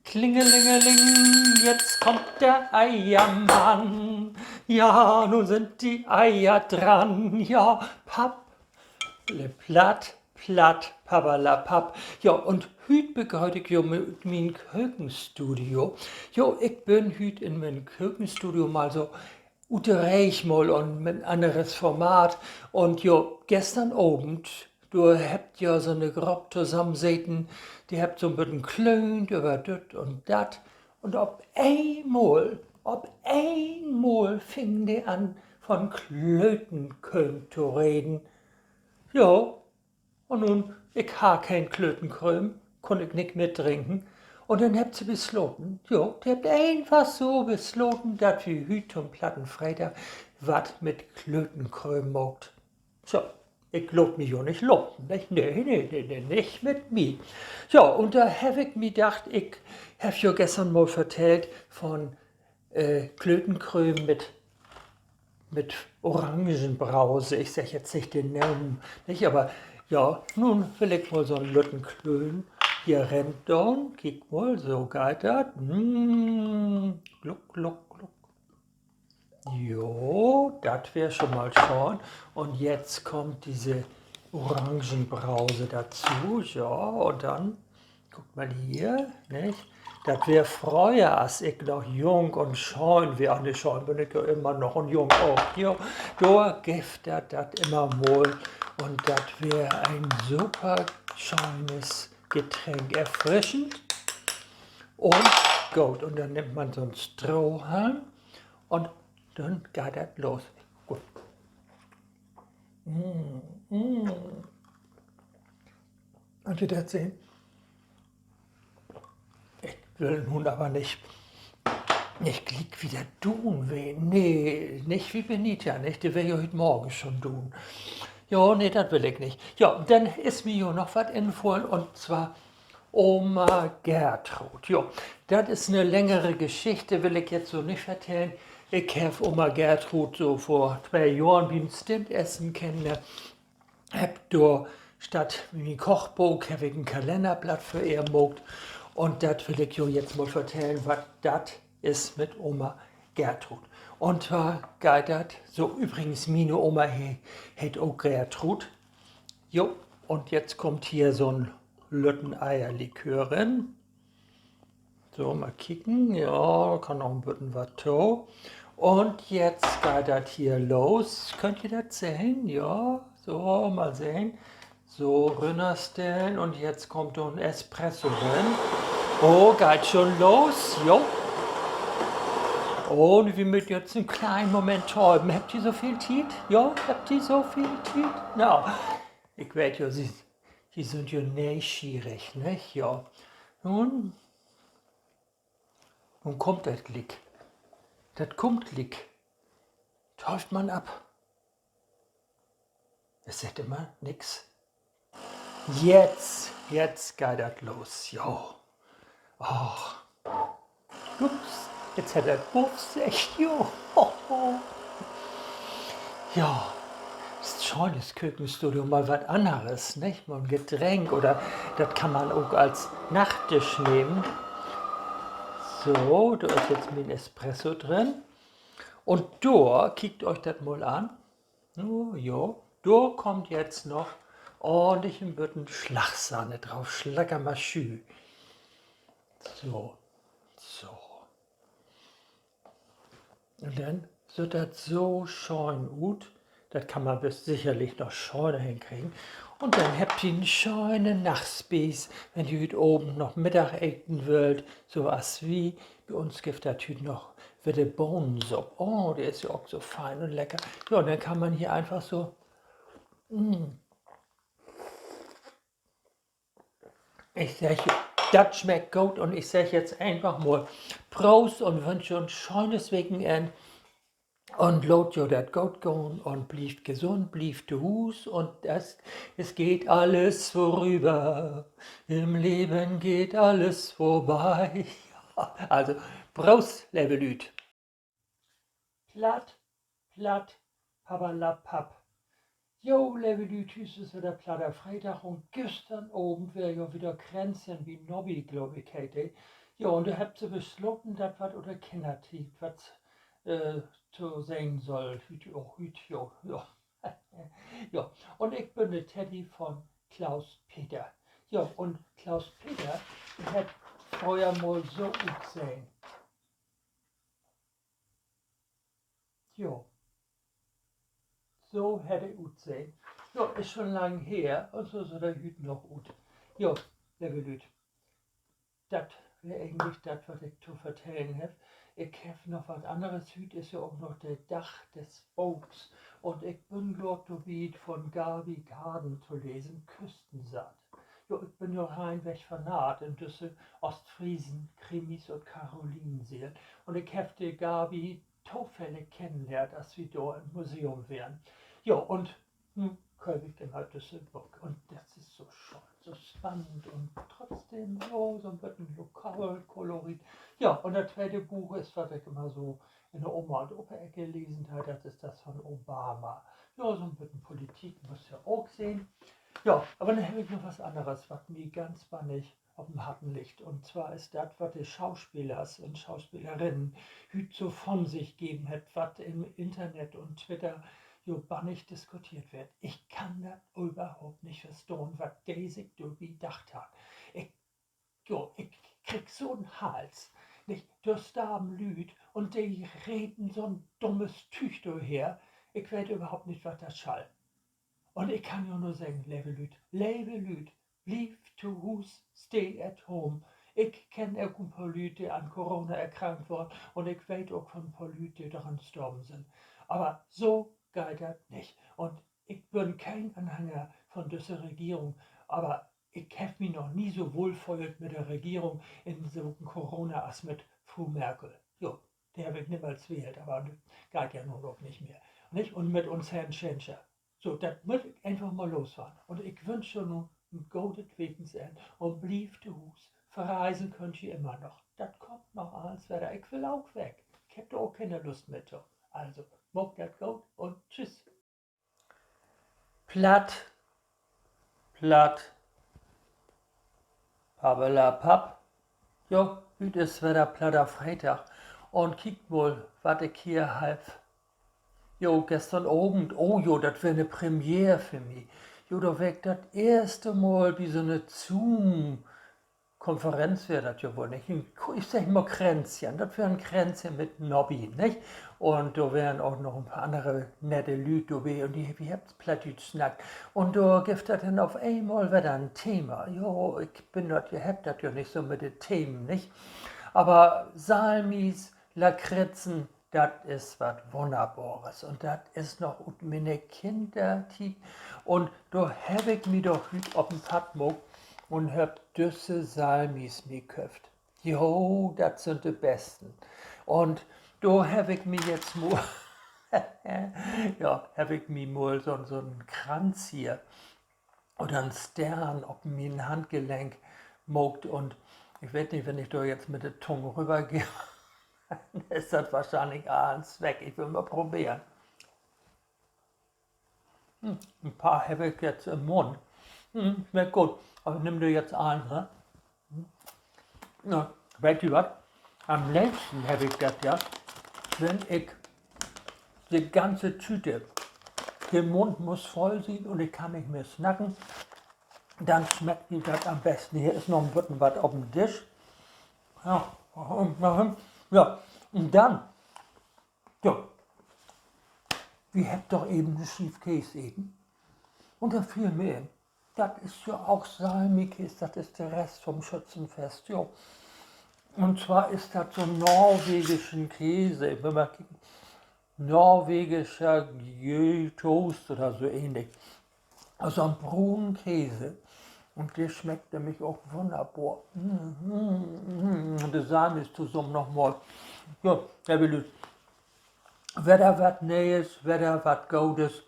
Klingelingeling, jetzt kommt der Eiermann. Ja, nun sind die Eier dran. Ja, papp, platt, platt, papp. Ja, und hüt begleite ich jo mit mein Kökenstudio. Jo, ich bin hüt in mein Kökenstudio mal so unterreich mal und mit anderes Format. Und jo, gestern Abend, du habt ja so eine grob zusammensäten, die habt so ein bisschen klönt über dit und dat. Und ob einmal fing die an von Klötenköm zu reden. Ja, und nun, ich ha kein Klötenkröm, konnt ich nicht mehr trinken. Und dann habt sie besloten, ja, die habt einfach so besloten, dat wir hüt und Plattenfreitag wat mit Klötenkröm mogt. So, ich lob mich ja nicht loben, nicht? Nee, nicht mit mir. Ja, und da hab ich mir gedacht, ich hab ja gestern mal vertellt von Klötenkröm mit Orangenbrause. Ich sag jetzt nicht den Namen, nicht? Aber ja, nun will ich mal so einen Lüttenklön. Hier rennt dann, kick mal, so geht das. Gluck, gluck, gluck. Jo, das wäre schon mal schon. Und jetzt kommt diese Orangenbrause dazu. Ja, und dann, guck mal hier, nicht? Das wäre früher, als ich noch jung und schön wäre. Ne, schön bin ich ja immer noch und jung auch. Ja, da gibt das immer wohl. Und das wäre ein super schönes Getränk. Erfrischend und gut. Und dann nimmt man so einen Strohhalm und dann geht das los. Gut. Und ihr das sehen? Ich will nun aber nicht glick wieder tun wehen. Nee, nicht wie Benita, nicht? Die will ja heute Morgen schon tun. Ja, nee, das will ich nicht. Ja, dann ist mir ja noch was empfohlen und zwar Oma Gertrud. Ja, das ist eine längere Geschichte, will ich jetzt so nicht erzählen. Ich habe Oma Gertrud so vor 2 Jahren beim Stintessen kennengelernt. Hab da statt wie Kochbuch hab ich ein Kalenderblatt für ihr mogt. Und das will ich jo jetzt mal erzählen, was das ist mit Oma Gertrud. Und zwar geht das, so übrigens, meine Oma hat auch Gertrud. Jo, und jetzt kommt hier so ein Lütten-Eierlikör. So, mal kicken. Ja, kann noch ein bisschen was tun. Und jetzt geht das hier los. Könnt ihr das sehen? Ja, so, mal sehen. So, rünnerstellen. Und jetzt kommt so ein Espresso drin. Oh, geht schon los. Jo. Und wir müssen jetzt einen kleinen Moment träumen. Habt ihr so viel Tiet? Ja, habt ihr so viel Tiet? Na, ich weiß ja, Sie sind ja neugierig, nicht? Ja. Nun kommt das Glück. Das kommt Glück. Täuft man ab. Es sagt immer nix. Jetzt geht das los. Ja. Ach. Ups. Jetzt hat er Puffs. Echt, jo. Ja. Das ist schon das Küchenstudio mal was anderes, nicht? Mal ein Getränk oder das kann man auch als Nachtisch nehmen. So, da ist jetzt mein Espresso drin. Und da, kickt euch das mal an. Oh, ja, da kommt jetzt noch ordentlich ein bisschen Schlagsahne drauf. Schlackermaschü. So. Und dann wird das so schön gut. Das kann man bis sicherlich noch schöner hinkriegen. Und dann habt ihr einen schönen Nachtspieß, wenn ihr heute oben noch Mittag essen wollt. So was wie, bei uns gibt das heute noch wieder Bohnensuppe. Oh, der ist ja auch so fein und lecker. Ja, und dann kann man hier einfach so, ich sage, das schmeckt gut und ich sage jetzt einfach mal Prost und wünsche uns schönes Wochenende. Und lot jo dat gut gehen und blieft gesund, blieft de Hus und es geht alles vorüber. Im Leben geht alles vorbei. Also, Prost, liebe Lüd. Platt, platt, papp. Jo, liebe Lüd, es ist wieder platter Freitag und gestern Abend wäre ja wieder Kränzchen wie Nobby, glaube ich, heute. Ja, und da habt ihr beschlossen, dass was oder Kindertiet, was zu sein soll. Ja, ja. Ja, und ich bin der Teddy von Klaus Peter. Ja, und Klaus Peter hat vorher mal so gesehen. Ja, so hätte ich gesehen. Ja, ist schon lang her, und so soll der Hüt noch gut. Ja, liebe Leute, das wäre eigentlich das, was ich zu vertellen habe. Ich habe noch was anderes. Heute ist ja auch noch der Dach des Volks. Und ich bin dort von Gabi Gaden zu lesen, Küstensaat. Ja, ich bin ja reinweg vernarrt in Düssel, Ostfriesen, Krimis und Karolinenseelen. Und ich habe die Gabi zufällig kennengelernt, als wir da im Museum wären. Ja, und Köln in halt Düsseldorf. Und das ist so schön, so spannend und trotzdem so ein bisschen Lokalkolorit. Ja, und das zweite Buch ist, was ich immer so in der Oma- und Opa-Ecke gelesen habe, das ist das von Obama. Ja, so ein bisschen Politik muss ja auch sehen. Ja, aber dann habe ich noch was anderes, was mir ganz spannend auf dem Happen liegt. Und zwar ist das, was die Schauspielers und Schauspielerinnen heute so von sich geben hat, was im Internet und Twitter jo bannig diskutiert wird. Ich kann das überhaupt nicht verstehen, was die sich dabei gedacht hat. Ich krieg so einen Hals. Nicht? Da starben Lüd und die reden so ein dummes Tüch daher. Ich weiß überhaupt nicht, was das schall. Und ich kann ja nur sagen, lebe Lüd, leave to Hus, stay at home. Ich kenne auch ein paar Leute, die an Corona erkrankt wurden und ich weiß auch von ein paar Leuten, die daran gestorben sind. Aber so geht das nicht. Und ich bin kein Anhänger von dieser Regierung, aber ich habe mich noch nie so wohlgefühlt mit der Regierung in so Corona als mit Frau Merkel. Jo, der habe ich niemals wählt, aber geht ja nun auch nicht mehr. Nicht? Und mit uns Herrn Tschentscher. So, das muss ich einfach mal losfahren. Und ich wünsche nun ein gutes Weekend und blieb zu Hus. Verreisen könnt ihr immer noch. Das kommt noch alles weiter. Ich will auch weg. Ich hätte auch keine Lust mehr zu. Also, mocht das gut und tschüss. Platt, platt, papp. Jo, heute ist wieder platter Freitag. Und kick mal, was ich hier halb. Jo, gestern Abend, oh jo, das wäre eine Premiere für mich. Jo, da wäre das erste Mal wie so eine Zoom-Konferenz wäre das ja wohl nicht. Ich sag mal Kränzchen, das wäre ein Kränzchen mit Nobby, nicht? Und da wären auch noch ein paar andere nette Leute dabei und die habt's plattdeutsch snackt. Und da gibt das dann auf einmal wieder ein Thema. Jo, ich bin dort, ihr habt das ja nicht so mit den Themen, nicht? Aber Salmis, Lakritzen, das ist was Wunderbares. Und das ist noch meine Kindertit. Und da habe ich mir doch hüt auf dem Padmuck und hab düsse Salmis gekauft. Jo, das sind die besten. Und da habe ich mir jetzt mal, ja, habe ich mir mal so einen Kranz hier oder einen Stern auf mein Handgelenk mogt und ich weiß nicht, wenn ich da jetzt mit der Zunge rübergehe, dann ist das wahrscheinlich alles weg. Ich will mal probieren. Ein paar habe ich jetzt im Mund. Schmeckt gut. Aber nimm dir jetzt einen. Ne? Ja, weißt du was? Am längsten habe ich das ja, wenn ich die ganze Tüte, der Mund muss voll sein und ich kann nicht mehr snacken, dann schmeckt mir das am besten. Hier ist noch ein bisschen was auf dem Tisch. Ja, ja, und dann, ja, wir habt doch eben eine Schiefkäse eben. Und da fiel mir in, das ist ja auch Salmikäse, das ist der Rest vom Schützenfest, jo. Und zwar ist das so norwegischen Käse, wenn man kicken, norwegischer Toast oder so ähnlich. Also ein braunen Käse. Und der schmeckt nämlich auch wunderbar. Und der Sahne ist zusammen nochmal. Ja, der will Wetter was Neues, Wetter was Gutes.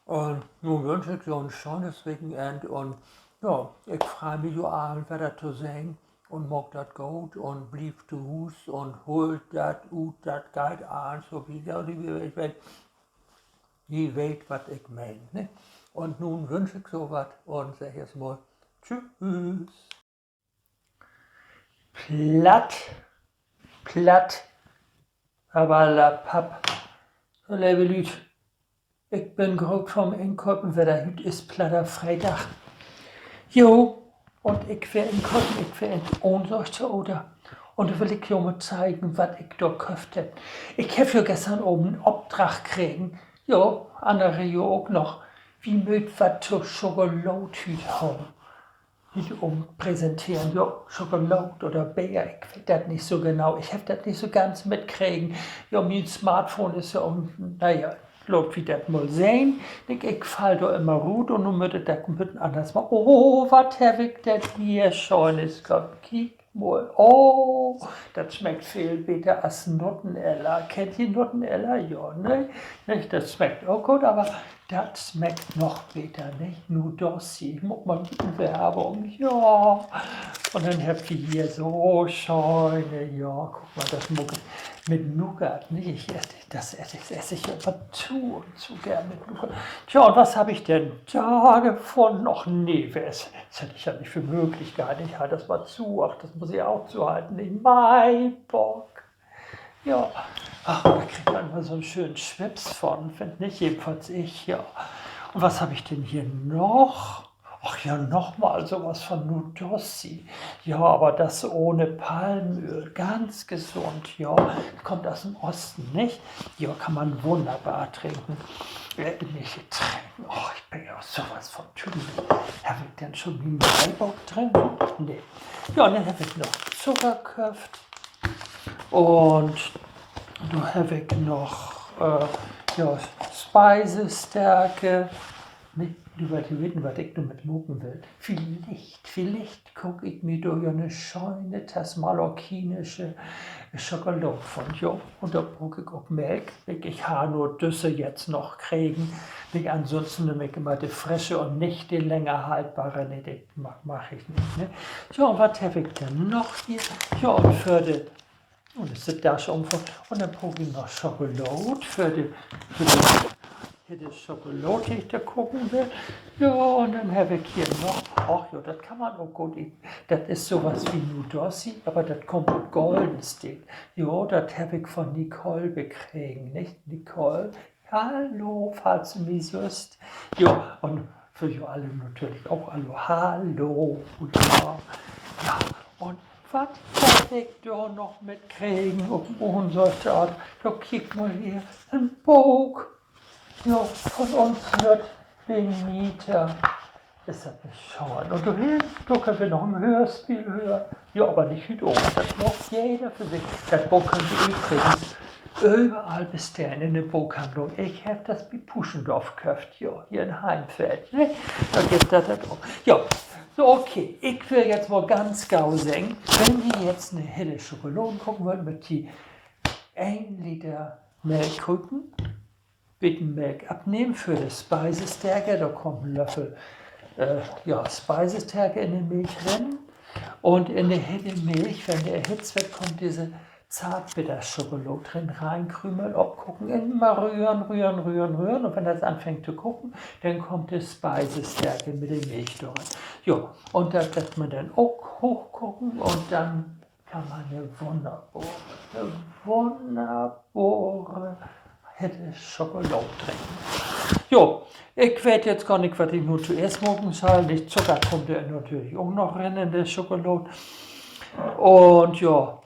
Und nun wünsche ich so ein schönes Wochenend. Und ja, ich freue mich so abend wieder zu sehen. Und mag das gut und blieb zu Hus und holt das ut, das geht an, so wie ja, die weiß, was ich meine. Ne? Und nun wünsche ich so was und sage jetzt mal Tschüss. platt, platt, papp. So, liebe Leute, ich bin grob vom Inkopen, wer da hüt ist platter Freitag. Jo, und ich wär inkopen, ich wär in Ohnsorge oder. Und da will ich dir mal zeigen, was ich da gekauft hab. Ich hab ja gestern oben einen Auftrag kriegen, jo, andere jo auch noch, wie mögt wat zur Schokoladetüte haben. Nicht präsentieren, ja, Schokolade oder Bär, ich weiß das nicht so genau, ich habe das nicht so ganz mitkriegen. Ja, mein Smartphone ist ja naja, laut wie das mal sehen, ich fall da immer gut und nun müsste das ein bisschen anders machen. Oh, was hab ich denn hier schon, ist Gott, kiek mal, oh, das schmeckt viel besser als Nutella. Kennt ihr Nutella? Ja, ne? Nicht, das schmeckt auch gut, aber das schmeckt noch besser, nicht? Nur das hier. Ich muss mal ein bisschen Werbung, ja. Und dann habt ihr hier so Scheune, ja. Guck mal, das muck ich mit Nougat, nicht? Das esse ich aber zu und zu gern mit Nougat. Tja, und was habe ich denn da gefunden? Ach nee, das hätte ich ja nicht für möglich gehalten. Ich halte das mal zu. Ach, das muss ich auch zuhalten. Ich mein Bock. Ja, ach, da kriegt man immer so einen schönen Schwips von, finde nicht, jedenfalls ich, ja. Und was habe ich denn hier noch? Ach ja, nochmal sowas von Nudossi. Ja, aber das ohne Palmöl, ganz gesund, ja. Kommt aus dem Osten, nicht? Ja, kann man wunderbar trinken. Nicht trinken, oh, ich bin ja sowas von Typen. Habe ich denn schon wie Maibock trinken? Nee. Ja, und dann habe ich noch Zuckerköft. Und da habe ich noch ja, Speisestärke. Nicht über die Witten, was ich nur mit mucken will. Vielleicht gucke ich mir da ja eine scheune Tasse mallorquinische Schokolade von. Ja, und da brauche ich auch Milch. Ich habe nur Düsse jetzt noch kriegen. Nicht, ansonsten nehme ich immer die frische und nicht die länger haltbare. Nee, das mache ich nicht. Ne? Ja, und was habe ich denn noch hier? Ja, und für die und das ist da schon von. Und dann brauche ich noch Schokolade für die Schokolade, die ich da gucken will. Ja, und dann habe ich hier noch, ach ja, das kann man auch gut essen. Das ist sowas wie Nudossi, aber das kommt mit Goldenstick. Ja, das habe ich von Nicole bekriegen, nicht? Nicole, hallo, falls du mich hörst. Ja, und für die alle natürlich auch hallo, ja. Ja, und was soll ich da noch mitkriegen auf unserer Stadt? Ja, kick mal hier, ein Bog. Ja, von uns wird den Mieter. Ist das nicht schauern? Und du können wir noch ein Hörspiel hören. Ja, aber nicht mit oben. Das braucht jeder für sich. Das Bog könnt ihr übrigens überall bestellen in der Boghandlung. Ich habe das bei Puschendorf gekauft, ja, hier in Heimfeld. Ne? Da gibt das auch. Ja, so, okay, ich will jetzt mal ganz gau singen. Wenn wir jetzt eine helle Schokolade gucken wollen, mit die 1 Liter Milchkrüten, bitten Milch abnehmen für das Speisestärke. Da kommt ein Löffel ja, Speisestärke in die Milch rein. Und in die helle Milch, wenn der erhitzt wird, kommt diese Zartbitterschokolade drin reinkrümeln, abgucken, immer rühren, rühren, rühren, rühren. Und wenn das anfängt zu gucken, dann kommt die Speisestärke mit der Milch drin. Ja, und da lässt man dann auch hochgucken und dann kann man eine wunderbare helle Schokolade trinken. Jo, ich weiß jetzt gar nicht, was ich nur zuerst morgen soll. Die Zucker kommt ja natürlich auch noch rein in der Schokolade. Und ja,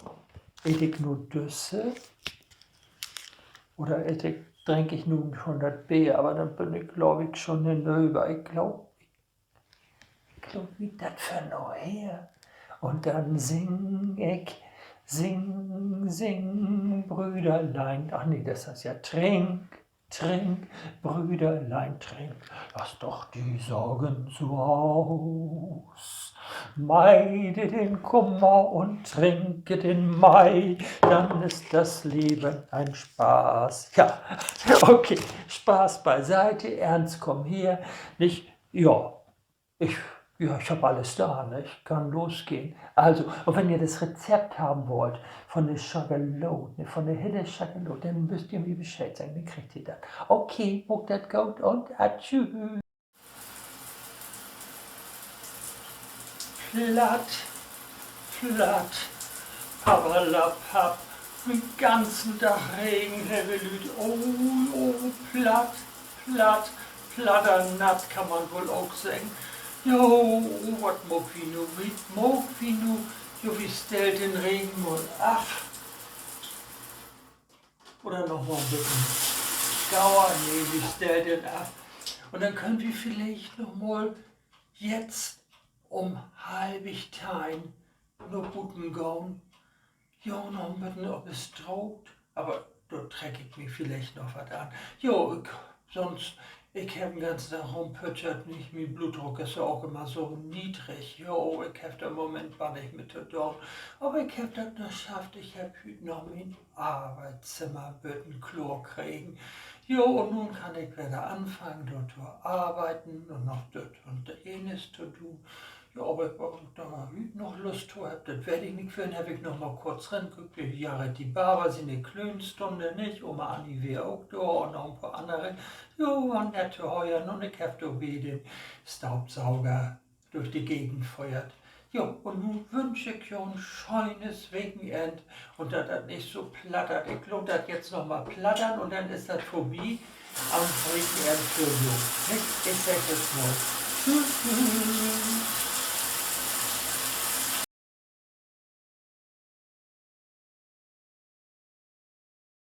esse ich nur Düsse oder trinke ich nun schon das Bier, aber dann bin ich, glaube ich, schon hinüber. Ich glaube, wie das für noch her. Und dann sing, Brüderlein. Ach nee, das heißt ja trink, Brüderlein, trink. Lass doch die Sorgen zu Haus. Meide den Kummer und trinke den Mai, dann ist das Leben ein Spaß. Ja, okay, Spaß beiseite, Ernst komm her, nicht, ja, ich habe alles da, ne? Ich kann losgehen. Also, und wenn ihr das Rezept haben wollt von der Schokolade, ne, von der helle Schokolade, dann müsst ihr mir Bescheid sagen, dann kriegt ihr das. Okay, muck das gut und tschüss. Platt, platt, Pappalapapp, den ganzen Tag Regen, Herr Lüd. Oh, oh, platt, platt, platternatt kann man wohl auch sagen. Jo, wat mag wie nu, wie mag wie nu, jo, wie stellt den Regen wohl, ach. Oder noch mal ein bisschen Dauer, nee, wie stellt den ab. Und dann können wir vielleicht noch mal jetzt um halbig Tein nur guten Gauen. Ja, noch ein bisschen, ob es traut. Aber da trecke ich mir vielleicht noch was an. Jo, sonst, ich habe den ganzen Tag rumpötschert nicht. Mein Blutdruck ist ja auch immer so niedrig. Jo, ich habe da im Moment war nicht mit der Dorf. Aber ich habe das noch geschafft. Ich habe heute noch mein Arbeitszimmer mit dem Chlor kriegen. Jo, und nun kann ich wieder anfangen, dort zu arbeiten und noch dort und jenes zu tun. Ja, aber ob ich da heute noch Lust zu habe, das werde ich nicht finden. Habe ich noch mal kurz reingeguckt, wie Jared die Barber sind eine Klönstunde, nicht? Oma Anni wäre auch da und noch ein paar andere. Jo, war nett zu heuern und ich habe da wie den Staubsauger durch die Gegend feuert. Ja, und nun wünsche ich ja ein schönes Wochenende und dass das nicht so plattert. Ich lohnt das jetzt noch mal plattern und dann ist das vorbei am Wochenende für so. Ich sag jetzt mal. Tschüss.